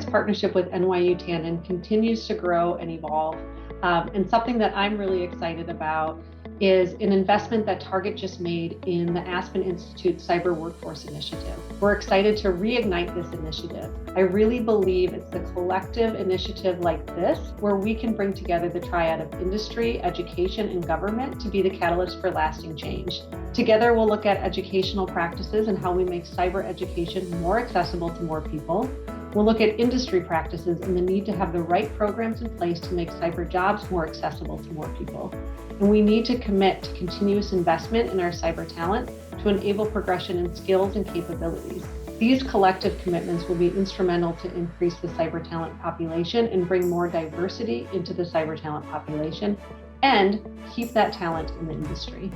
Target's partnership with NYU Tandon continues to grow and evolve. And something that I'm really excited about is an investment that Target just made in the Aspen Institute Cyber Workforce Initiative. We're excited to reignite this initiative. I really believe it's the collective initiative like this where we can bring together the triad of industry, education, and government to be the catalyst for lasting change. Together, we'll look at educational practices and how we make cyber education more accessible to more people. We'll look at industry practices and the need to have the right programs in place to make cyber jobs more accessible to more people. And we need to commit to continuous investment in our cyber talent to enable progression in skills and capabilities. These collective commitments will be instrumental to increase the cyber talent population and bring more diversity into the cyber talent population and keep that talent in the industry.